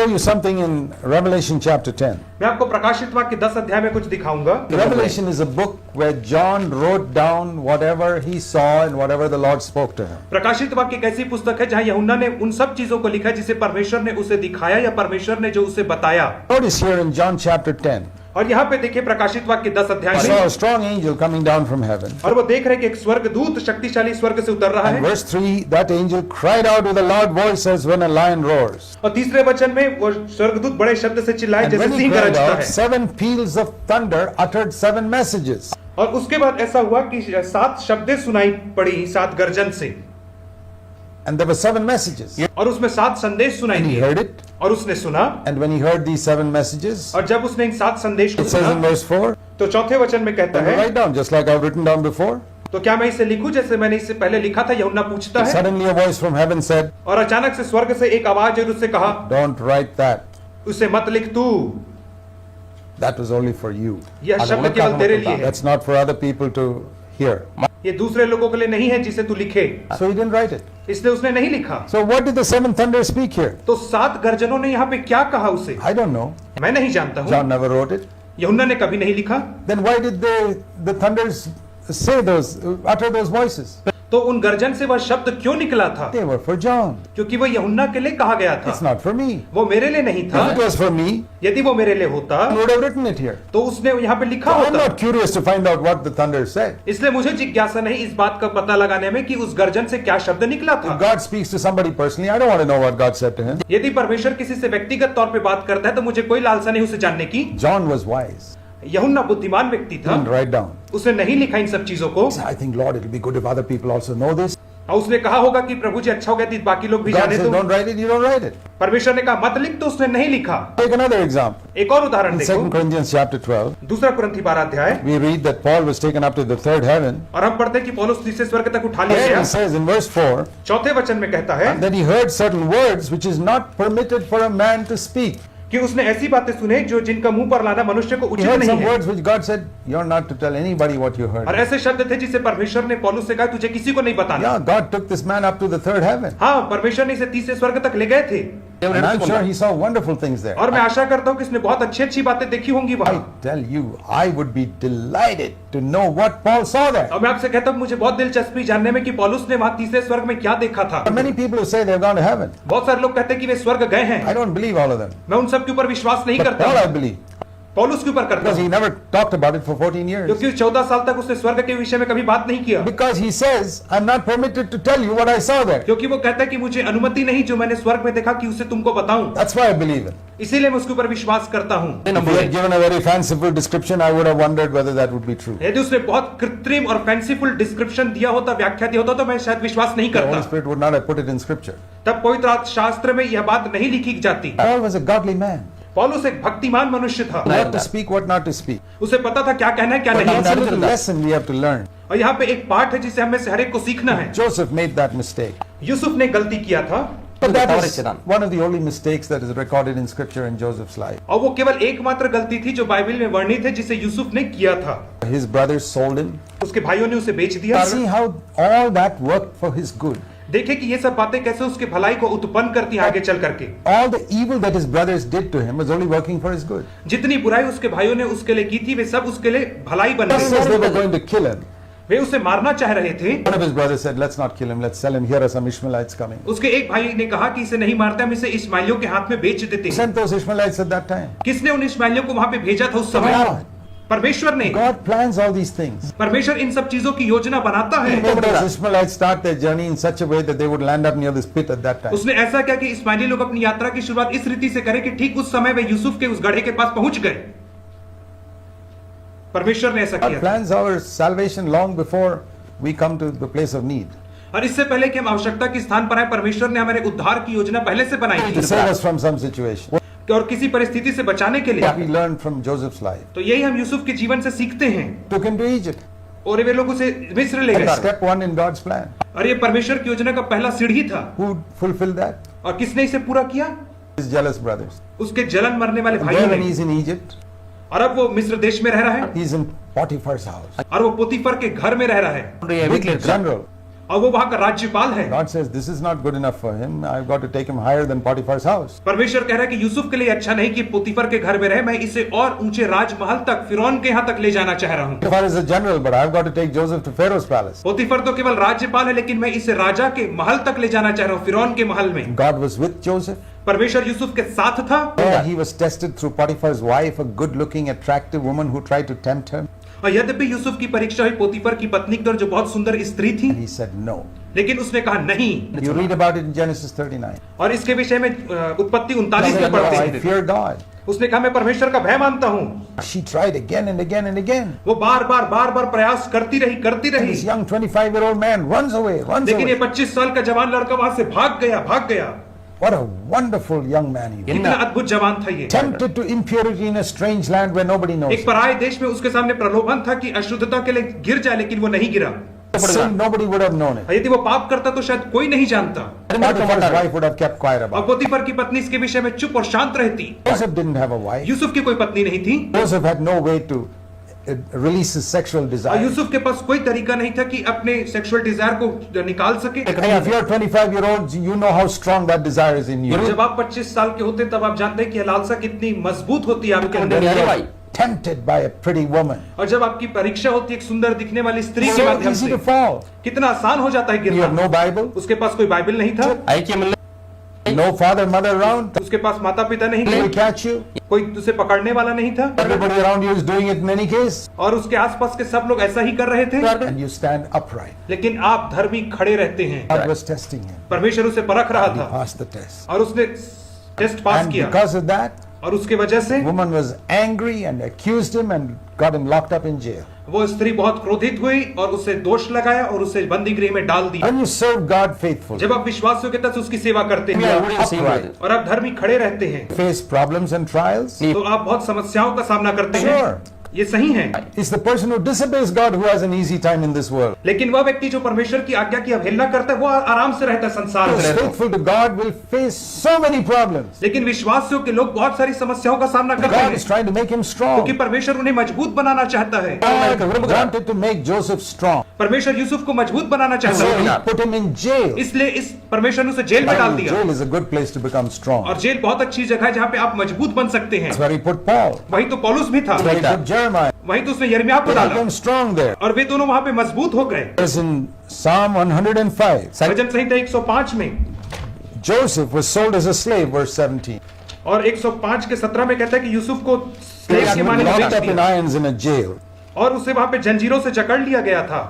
show you something in Revelation chapter 10. मैं आपको प्रकाशित वाक्य 10 अध्याय में कुछ दिखाऊंगा। Revelation is a book where John wrote down whatever he saw and whatever the Lord spoke to him. प्रकाशित वाक्य एक ऐसी पुस्तक है जहां यूहन्ना ने उन सब चीजों को लिखा जिसे परमेश्वर ने उसे दिखाया या परमेश्वर ने जो उसे बताया। Notice here in John chapter 10, और यहाँ पे देखिए प्रकाशित वाक्य 10 अध्याय I saw में, a strong angel coming down from heaven. और वो देख रहे कि एक स्वर्गदूत शक्तिशाली स्वर्ग से उतर रहा And है। verse 3, that angel cried out with a loud voice as when a lion roars. और तीसरे वचन में वो स्वर्गदूत बड़े शब्द से चिल्लाए And जैसे when he Singh cried गरजता out, है। 7 peals of thunder uttered 7 messages. और उसके बाद ऐसा हुआ कि 7 शब्दें सुनाई पड़ी 7 गर्जन से, And there were 7 messages. और उसमें 7 संदेश सुनाई And he दिए, heard it. और उसने सुना। And when he heard these 7 messages, और जब उसने इन 7 संदेश को it says in सुना verse 4, तो चौथे वचन में कहता है, write down just like I've written down before. तो क्या मैं इसे लिखूं जैसे मैंने इससे पहले लिखा था? यूहन्ना पूछता है। Suddenly a voice from heaven said, और अचानक से स्वर्ग से एक आवाज और उससे कहा, don't write that. उसे मत लिख तू, That was only for you. यह शब्द केवल तेरे लिए है, That's not for other people to hear. ये दूसरे लोगों के लिए नहीं है जिसे तू लिखे। So he didn't write it. इसलिए उसने नहीं लिखा। So what did the 7 thunders speak here? तो 7 गर्जनों ने यहाँ पे क्या कहा उसे? I don't know. मैं नहीं जानता हूँ। John never wrote it. यूहन्ना ने कभी नहीं लिखा। Then why did the thunders say those, utter those voices? तो उन गर्जन से वह शब्द क्यों निकला था? They were for John. क्योंकि वो यूहन्ना के लिए कहा गया It's था, not for me. वो मेरे लिए नहीं था। If it was for me, यदि वो मेरे लिए होता I would have written it here. तो उसने यहाँ पे लिखा So I'm होता। not curious to find out what the thunders said. इसलिए मुझे जिज्ञासा नहीं इस बात का पता लगाने में कि उस गर्जन से क्या शब्द निकला If था। God speaks to somebody personally, I don't want to know what God said to him. यदि परमेश्वर किसी से व्यक्तिगत तौर पे बात करता है तो मुझे कोई लालसा नहीं उसे जानने की। John was wise. यूहन्ना बुद्धिमान व्यक्ति He था, didn't write down. उसने नहीं लिखा इन सब चीजों को। I think, Lord, it'll be good if other people also know this. और उसने कहा होगा कि प्रभु जी अच्छा हो गया यदि बाकी लोग भी God जाने says, तो। don't write it, you don't write it. परमेश्वर ने कहा मत लिख, तो उसने नहीं लिखा। Take another example. एक और उदाहरण In देखो, 2 Corinthians chapter 12, दूसरा कुरिन्थी 12 अध्याय, we read that Paul was taken up to the third heaven. और हम पढ़ते हैं कि पौलुस तीसरे स्वर्ग तक उठा लिया There गया। he says in verse 4, चौथे वचन में कहता है that he heard certain words which is not permitted for a man to speak. कि उसने ऐसी बातें सुने जो जिनका मुंह पर लाना मनुष्य को He उचित heard नहीं some है। words which God said, you're not to tell anybody what you और heard. ऐसे शब्द थे जिसे परमेश्वर ने पौलुस से कहा तुझे किसी को नहीं बताना। Yeah, God took this man up to the third heaven. हाँ, परमेश्वर ने इसे तीसरे स्वर्ग तक ले गए थे। And I'm sure he saw wonderful things there. और मैं आशा करता हूँ कि इसने बहुत अच्छी अच्छी बातें देखी होंगी वहाँ। I tell you, I would be delighted to know what Paul saw there. और मैं आपसे कहता हूँ मुझे बहुत दिलचस्पी जानने में कि पौलुस ने वहाँ तीसरे स्वर्ग में क्या देखा था। There are many people who say they've gone to heaven. बहुत सारे लोग कहते हैं कि वे स्वर्ग गए हैं। I don't believe all of them. मैं उन सब के ऊपर विश्वास नहीं But करता Paul I हूँ। believe. पौलुस के ऊपर करता Because he हूँ never talked about it for 14 years. क्योंकि 14 साल तक उसने स्वर्ग के विषय में कभी बात नहीं किया। Because he says, I'm not permitted to tell you what I saw there. क्योंकि वो कहता है कि मुझे अनुमति नहीं जो मैंने स्वर्ग में देखा कि उसे तुमको बताऊं। That's why I believe it. इसीलिए मैं उसके ऊपर विश्वास करता हूँ। If he had given a very fanciful description, I would have wondered whether that would be true. यदि उसने बहुत कृत्रिम और फैंसीफुल डिस्क्रिप्शन दिया होता, व्याख्या दिया होता, तो मैं शायद विश्वास नहीं The Holy करता। Spirit would not have put it in scripture. तब पवित्र शास्त्र में यह बात नहीं लिखी जाती। Paul was a godly man. पौलुस एक भक्तिमान मनुष्य था। What to speak, what not to speak. उसे पता था क्या कहना है क्या But नहीं। that's a little lesson we have to learn. और यहाँ पे एक पाठ है जिसे हमें से हर एक को सीखना है। Joseph made that mistake. Yusuf ने गलती किया था, But that is one of the only mistakes that is recorded in scripture in Joseph's life. और वो केवल एकमात्र गलती थी जो बाइबल में वर्णित है जिसे यूसुफ ने किया था। His brothers sold him. उसके भाइयों ने उसे बेच दिया। See how all that worked for his good. देखे कि ये सब बातें कैसे उसके भलाई को उत्पन्न करती हैं आगे चल करके। All the evil that his brothers did to him was only working for his good. जितनी बुराई उसके भाइयों ने उसके लिए की थी वे सब उसके लिए भलाई बन Just as they were गई। going to kill him, वे उसे मारना चाह रहे थे। one of his brothers said, let's not kill him, let's sell him. Here are some Ishmaelites coming. उसके एक भाई ने कहा कि इसे नहीं मारते, हम इसे इस्माइलियों के हाथ में बेच देते He हैं। sent those Ishmaelites at that time. किसने उन इस्माइलियों को वहां पे भेजा था उस समय? God. परमेश्वर ने। God plans all these things. परमेश्वर इन सब चीजों की योजना बनाता He है। made those Ishmaelites start their journey in such a way that they would land up near this pit at that time. उसने ऐसा किया कि इस्माइली लोग अपनी यात्रा की शुरुआत इस रीति से करें कि ठीक उस समय वे यूसुफ के उस गड्ढे के पास पहुंच गए। परमेश्वर ने ऐसा God किया। plans our salvation long before we come to the place of need. और इससे पहले कि हम आवश्यकता के स्थान पर आए, परमेश्वर ने हमारे उद्धार की योजना पहले से बनाई To थी save us from some situation. और किसी परिस्थिति से बचाने के What we लिए। learned from Joseph's life. तो यही हम यूसुफ के जीवन से सीखते हैं। Took him to Egypt. और वे लोग उसे मिस्र ले गए। Step one in God's plan. और ये परमेश्वर की योजना का पहला सीढ़ी था। Who fulfilled that? और किसने इसे पूरा किया? His jealous brothers. उसके जलन मरने वाले There भाइयों when ने। he's in Egypt, और अब वो मिस्र देश में रह रहा है he's in Potiphar's house. और वो पोतीफर के घर में रह रहा है। Big general. और वो वहां का राज्यपाल है। God says this is not good enough for him. I've got to take him higher than Potiphar's house. परमेश्वर कह रहा है कि यूसुफ के लिए अच्छा नहीं कि पोतीफर के घर में रहे, मैं इसे और ऊंचे राजमहल तक, फिरौन के यहाँ तक ले जाना चाह रहा हूँ। Potiphar is a general, but I've got to take Joseph to Pharaoh's palace. पोतीफर तो केवल राज्यपाल है, लेकिन मैं इसे राजा के महल तक ले जाना चाह रहा हूँ, फिरौन के महल में। God was with Joseph. परमेश्वर यूसुफ के साथ था। He was tested through Potiphar's wife, a good-looking, attractive woman who tried to tempt him. और यद्यपि यूसुफ की परीक्षा हुई पोतीफर की पत्नी की, जो बहुत सुंदर स्त्री थी, And he said no. लेकिन उसने कहा नहीं। You read about it in Genesis 39. और इसके विषय में उत्पत्ति 39 में No, पढ़ते I हैं। fear God. उसने कहा मैं परमेश्वर का भय मानता हूँ। She tried again and again and again. वो बार बार प्रयास करती And रही। this young 25-year-old man runs away. लेकिन ये 25 साल का जवान लड़का वहां से भाग गया। What a wonderful young man he was. कितना अद्भुत जवान था ये। Tempted to impurity in a strange land where nobody knows. एक पराये देश में उसके सामने प्रलोभन था कि अशुद्धता के लिए गिर जाए, लेकिन वो नहीं गिरा। Sin, nobody would have known it. यदि वो पाप करता तो शायद कोई नहीं जानता। Potiphar's wife would have kept quiet और about it. पोतीफर की पत्नी इसके विषय में चुप और शांत रहती। Joseph didn't have a wife. Yusuf की कोई पत्नी नहीं थी, Joseph had no way to release his sexual और desire. यूसुफ के पास कोई तरीका नहीं था कि अपने सेक्सुअल डिजायर को निकाल सके। Hey, if you're 25-year-old, you know how strong that desire is in you. जब आप 25 साल के होते तब आप जानते हैं कि लालसा कितनी मजबूत होती है आपके When अंदर। you're tempted by a pretty woman. और जब आपकी परीक्षा होती है एक सुंदर दिखने वाली स्त्री के So माध्यम easy से, to fall. कितना आसान हो जाता है You have गिरना। no Bible, उसके पास कोई बाइबल नहीं था, no father, mother around. उसके पास माता पिता नहीं They will थे, catch you. कोई उसे पकड़ने वाला नहीं था, Everybody around you is doing it in any case. और उसके आसपास के सब लोग ऐसा ही कर रहे थे। And you stand upright. लेकिन आप धर्मी खड़े रहते हैं। God was testing him. परमेश्वर उसे परख रहा He था passed the test. और उसने टेस्ट पास And किया, because of that, और उसके वजह से woman was angry and accused him and got him locked up in jail. वो स्त्री बहुत क्रोधित हुई और उसे दोष लगाया और उसे बंदी गृह में डाल दिया। When you serve God faithfully, जब आप विश्वासियों के तहत उसकी सेवा करते you हैं are upright, और आप धर्मी खड़े रहते हैं, face problems and trials, तो आप बहुत समस्याओं का सामना करते हैं। sure. ये सही है, It's the person who disobeys God who has an easy time in this world. लेकिन वह व्यक्ति जो परमेश्वर की आज्ञा की अवहेलना करता है वो आराम से रहता है संसार Who is में। faithful to God will face so many problems. लेकिन विश्वासियों के लोग बहुत सारी समस्याओं का सामना करते God हैं, is trying to make him क्योंकि strong. परमेश्वर उन्हें मजबूत बनाना चाहता है। God wanted to make Joseph strong. परमेश्वर यूसुफ को मजबूत बनाना चाहता So he है, put him in jail. इसलिए इस परमेश्वर ने उसे जेल में डाल दिया। Jail is a good place to become strong. और जेल बहुत अच्छी जगह है जहाँ पे आप मजबूत बन सकते हैं। That's where he put Paul. वही तो पौलुस भी था, That's where he put Jeremiah. वही तो उसने यिर्मयाह को He डाला became strong there. और वे दोनों वहां पे मजबूत हो गए। As in Psalm 105, भजन संहिता 105 में Joseph was sold as a slave, verse 17. और 105 के 17 में कहता है कि यूसुफ को He स्लेव was के माने में locked बेच up in दिया irons in a jail. और उसे वहां पे जंजीरों से जकड़ लिया गया था।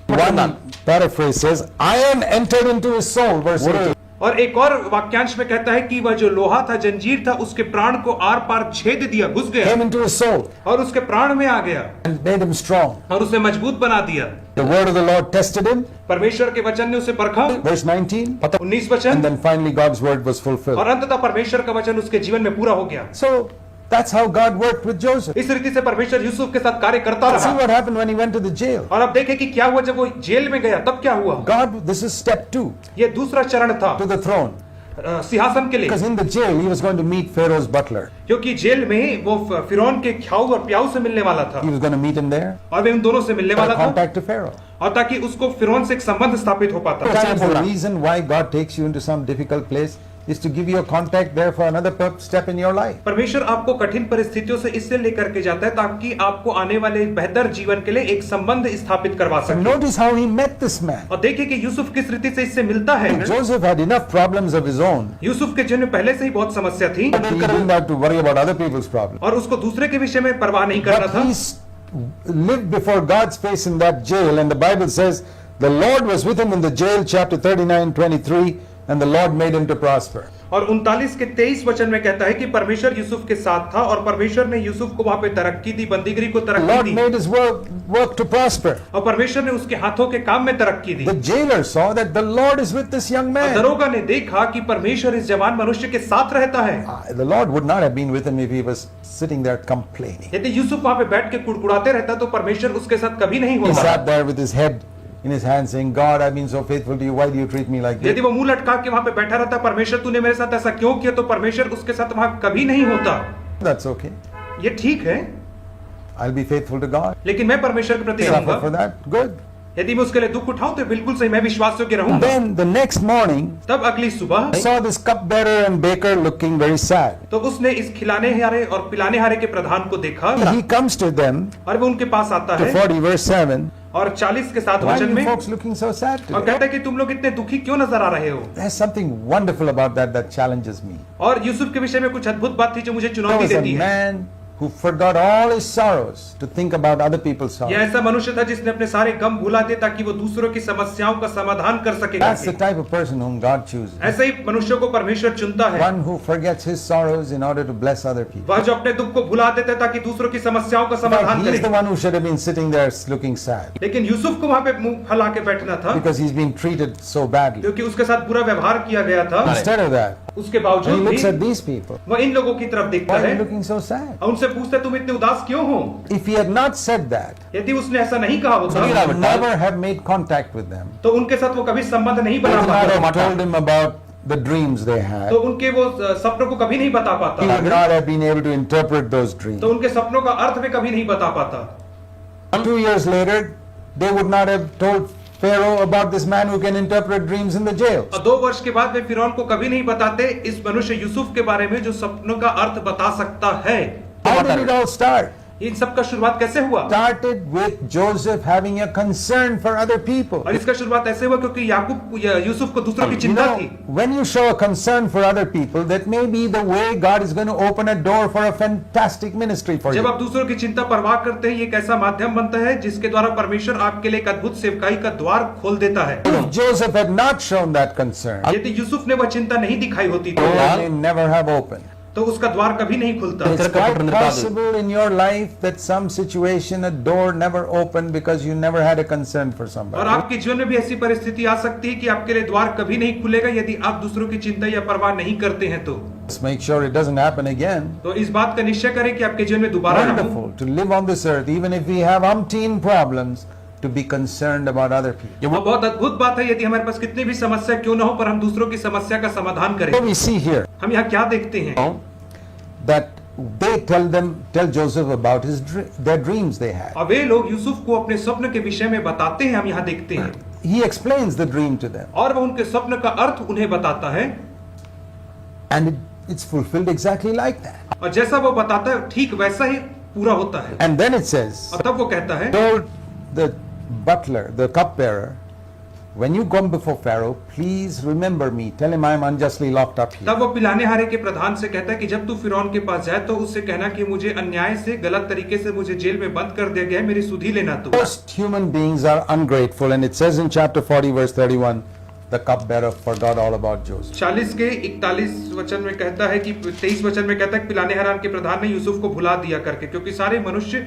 One paraphrase says, iron entered into his soul, verse 18. और एक और वाक्यांश में कहता है कि वह जो लोहा था, जंजीर था, उसके प्राण को आर पार छेद दिया, घुस गया Came into his soul और उसके प्राण में आ गया and made him strong. और उसे मजबूत बना दिया। The word of the Lord tested him, परमेश्वर के वचन ने उसे परखा, verse 19. 19 And वचन, then finally God's word was fulfilled. और अंततः परमेश्वर का वचन उसके जीवन में पूरा हो गया। So that's how God worked with Joseph. इस रीति से परमेश्वर यूसुफ के साथ कार्य करता See रहा। what happened when he went to the jail. और अब देखें कि क्या हुआ जब वो जेल में गया, तब क्या हुआ। God, this is step 2 ये दूसरा चरण था to the throne. सिंहासन के लिए, Because in the jail he was going to meet Pharaoh's butler. क्योंकि जेल में वो फिरौन के ख्याऊ और प्याऊ से मिलने वाला था He was going to meet him there, और वे उन दोनों से मिलने वाला था, contact to Pharaoh. और ताकि उसको फिरौन से एक संबंध स्थापित हो पाता। That is the reason why God takes you into some difficult place, is to give you a contact there for another step in your life. परमेश्वर आपको कठिन परिस्थितियों से इससे लेकर के जाता है ताकि आपको आने वाले बेहतर जीवन के लिए एक संबंध स्थापित करवा So सके। notice how he met this man. और देखिए कि यूसुफ किस रीति से इससे मिलता है। Joseph had enough problems of his own. Yusuf के जीवन में पहले से ही बहुत समस्या थी He didn't have to worry about other people's problems. और उसको दूसरे के विषय में परवाह नहीं करना But था, he lived before God's face in that jail, and the Bible says the Lord was with him in the jail, chapter 39:23, and the Lord made him to prosper. और 39 के 23 वचन में कहता है कि परमेश्वर यूसुफ के साथ था और परमेश्वर ने यूसुफ को वहां पे तरक्की दी, बंदीगिरी को The तरक्की Lord the made his work to prosper. और परमेश्वर ने उसके हाथों के काम में तरक्की दी। The jailer saw that the Lord is with this young और man. दरोगा ने देखा कि परमेश्वर इस जवान मनुष्य के साथ रहता है। The Lord would not have been with him if he was sitting there complaining. यदि यूसुफ वहां पे बैठ के कुड़कुड़ाते रहता तो परमेश्वर उसके साथ कभी नहीं He होता। sat there with his head in his hand saying, God, I've been so faithful to you. Why do you treat me like this? यदि वो मुंह लटका के वहां पे बैठा रहता, परमेश्वर तूने मेरे साथ ऐसा क्यों किया, तो परमेश्वर उसके साथ वहां कभी नहीं होता। That's okay. ये ठीक है, I'll be faithful to God. लेकिन मैं परमेश्वर के प्रति Suffer for रहूंगा। that. Good. यदि मैं उसके लिए दुख उठाऊं तो बिल्कुल सही, मैं विश्वास योग्य रहूंगा। Then the next morning, तब अगली सुबह I saw this cupbearer and baker looking very sad. तो उसने इस खिलाने हारे और पिलाने हारे के प्रधान को देखा He comes to them और वो उनके पास आता to है 40 verse 7. और 40 के 7 Why वचन are you में folks looking so sad और today? कहता है कि तुम लोग इतने दुखी क्यों नजर आ रहे हो। There's something wonderful about that challenges me. और यूसुफ के विषय में कुछ अद्भुत बात थी जो मुझे There चुनौती was a देती है। man who forgot all his sorrows to think about other people's यह sorrows. ऐसा मनुष्य था जिसने अपने सारे गम भुला दिए ताकि वो दूसरों की समस्याओं का समाधान कर सकेगा। That's the type of person whom God chooses. ऐसे ही मनुष्यों को परमेश्वर चुनता है, One who forgets his sorrows in order to bless other people. वह जो अपने दुख को भुला देता है ताकि दूसरों की समस्याओं का समाधान He's the करे। one who should have been sitting there looking sad लेकिन यूसुफ को वहां पे मुंह फैला के बैठना था because he's being treated so badly. क्योंकि उसके साथ बुरा व्यवहार किया गया था। Instead of that, उसके he बावजूद looks at भी these people. वह इन लोगों की तरफ देखता Why are है you looking so sad? और उनसे पूछता है तुम इतने उदास क्यों हो। If he had not said that, यदि उसने ऐसा नहीं कहा he होता would never have made contact with them. तो उनके साथ वो कभी संबंध नहीं He बना would not पाता, have told him about the dreams they had. तो उनके वो सपनों को कभी नहीं बता He would पाता, not have been able to interpret those dreams. तो उनके सपनों का अर्थ भी कभी नहीं बता पाता। 2 years later, they would not have told Pharaoh about this man who can interpret dreams in the jail. और 2 वर्ष के बाद वे फिरौन को कभी नहीं बताते इस मनुष्य यूसुफ के बारे में जो सपनों का अर्थ बता सकता है। How did it all start? इन सब का शुरुआत कैसे हुआ? Started with Joseph having a concern for other people. और इसका शुरुआत ऐसे हुआ क्योंकि यूसुफ को दूसरों की You चिंता know, थी। when you show a concern for other people, that may be the way God is going to open a door for a fantastic ministry for जब you. आप दूसरों की चिंता परवाह करते हैं, ये एक ऐसा माध्यम बनता है जिसके द्वारा परमेश्वर आपके लिए एक अद्भुत सेवकाई का द्वार खोल देता है। If Joseph had not shown that concern, यदि यूसुफ ने वह चिंता नहीं दिखाई होती the door may never have opened. तो उसका द्वार कभी नहीं खुलता। It's quite possible in your life that some situation, a door never opened because you never had a concern for और somebody. आपके जीवन में भी ऐसी परिस्थिति आ सकती है कि आपके लिए द्वार कभी नहीं खुलेगा यदि आप दूसरों की चिंता या परवाह नहीं करते हैं तो। Let's make sure it doesn't happen again. तो इस बात का निश्चय करें कि आपके जीवन में दोबारा ना हो। Wonderful to live on this earth, even if we have umpteen problems, to be concerned about other people. और बहुत अद्भुत बात है यदि हमारे पास कितनी भी समस्या क्यों ना हो पर हम दूसरों की समस्या का समाधान करें। What we see here, हम यहाँ क्या देखते हैं that they tell Joseph about their dreams they had. और वे लोग यूसुफ को अपने स्वप्न के विषय में बताते हैं। हम यहाँ देखते हैं He explains the dream to them, और वह उनके स्वप्न का अर्थ उन्हें बताता है and it's fulfilled exactly like that. और जैसा वो बताता है ठीक वैसा ही पूरा होता है। And then it says, और तब वो कहता है told the butler, the cupbearer, when you come before Pharaoh, please remember me. Tell him I am unjustly locked up here. तब वो पिलाने हारे के प्रधान से कहता है कि जब तू फिरौन के पास जाए तो उससे कहना कि मुझे अन्याय से गलत तरीके से मुझे जेल में बंद कर दिया गया है, मेरी सुधि लेना तू। Most human beings are ungrateful, and it says in chapter 40 verse 31, the cupbearer forgot all about Joseph. 40 के 41 वचन में कहता है कि 23 वचन में कहता है कि पिलाने हारान के प्रधान ने यूसुफ को भुला दिया करके, क्योंकि सारे मनुष्य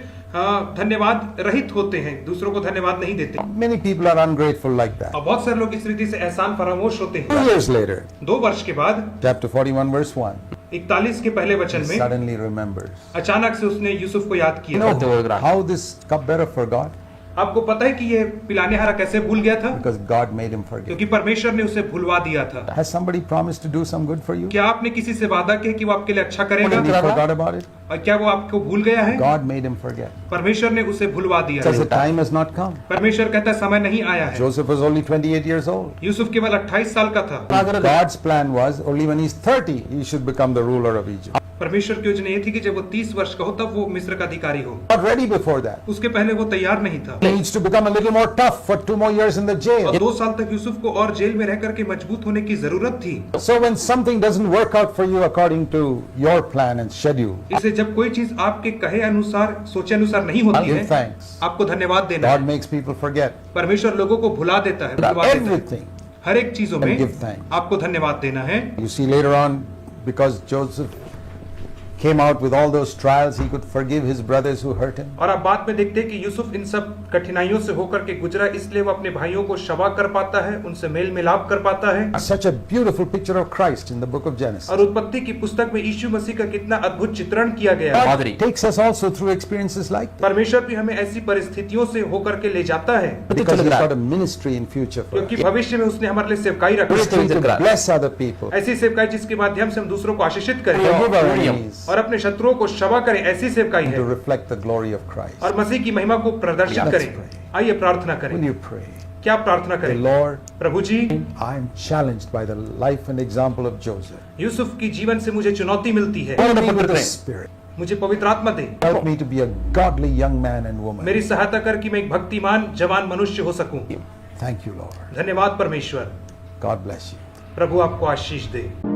धन्यवाद रहित होते हैं, दूसरों को धन्यवाद नहीं देते। Many people are ungrateful like that. और बहुत सारे लोग इस रीति से एहसान फरामोश होते 2 हैं। years later, 2 वर्ष के बाद chapter 41 verse 1, 41 के पहले वचन he में suddenly remembers. अचानक से उसने यूसुफ को याद You किया। know how this cupbearer forgot? आपको पता है कि ये पिलाने हारा कैसे भूल गया था? Because God made him forget. क्योंकि परमेश्वर ने उसे भुलवा दिया था। Has somebody promised to do some good for you? क्या आपने किसी से वादा किया कि वो आपके लिए अच्छा करेगा? And he forgot about it? और क्या वो आपको भूल गया है? God made him forget. परमेश्वर ने उसे भुलवा दिया Because है। the time has not come. परमेश्वर कहता है समय नहीं आया है। Joseph was only 28 years old. Yusuf केवल 28 साल का था। God's plan was only when he's 30, he should become the ruler of Egypt. परमेश्वर की योजना ये थी कि जब वो 30 वर्ष का हो तब वो मिस्र का अधिकारी हो। Not ready before that. उसके पहले वो तैयार नहीं था। He needs to become a little more tough for 2 more years in the और jail. 2 साल तक यूसुफ को और जेल में रह करके मजबूत होने की जरूरत थी। So when something doesn't work out for you according to your plan and schedule, इसलिए जब कोई चीज आपके कहे अनुसार सोचे अनुसार नहीं होती give है, thanks. आपको धन्यवाद देना God है। makes people forget परमेश्वर लोगों को भुला देता है, भुलवा देता है। everything. हर एक चीजों में And give thanks. आपको धन्यवाद देना है। You see later on, because Joseph came out with all those trials, he could forgive his brothers who hurt him. और आप बाद में देखते हैं कि यूसुफ इन सब कठिनाइयों से होकर के गुजरा, इसलिए वो अपने भाइयों को क्षमा कर पाता है, उनसे मेल मिलाप कर पाता है। Such a beautiful picture of Christ in the book of Genesis. और उत्पत्ति की पुस्तक में यीशु मसीह का कितना अद्भुत चित्रण किया गया है। God takes us also through experiences like that. परमेश्वर भी हमें ऐसी परिस्थितियों से होकर के ले जाता है, Because he's got a ministry in future for us. क्योंकि भविष्य में उसने हमारे लिए सेवकाई रखी Ministry to है। bless other people, ऐसी सेवकाई जिसके माध्यम से हम दूसरों को आशीषित करें forgive our enemies, और अपने शत्रुओं को क्षमा करें, ऐसी सेवकाई and है to reflect the glory of Christ. और मसीह की महिमा को प्रदर्शित Let's करें। pray. आइए प्रार्थना करें। Will you pray? क्या प्रार्थना The करें? Lord, Prabhu ji, I am challenged by the life and example of Joseph. Yusuf की जीवन से मुझे चुनौती मिलती है। Fill me with the Spirit. मुझे पवित्र आत्मा दे। Help me to be a godly young man and woman. मेरी सहायता कर कि मैं एक भक्तिमान जवान मनुष्य हो सकूं। Thank you, Lord. धन्यवाद परमेश्वर। God bless you. प्रभु आपको आशीष दे।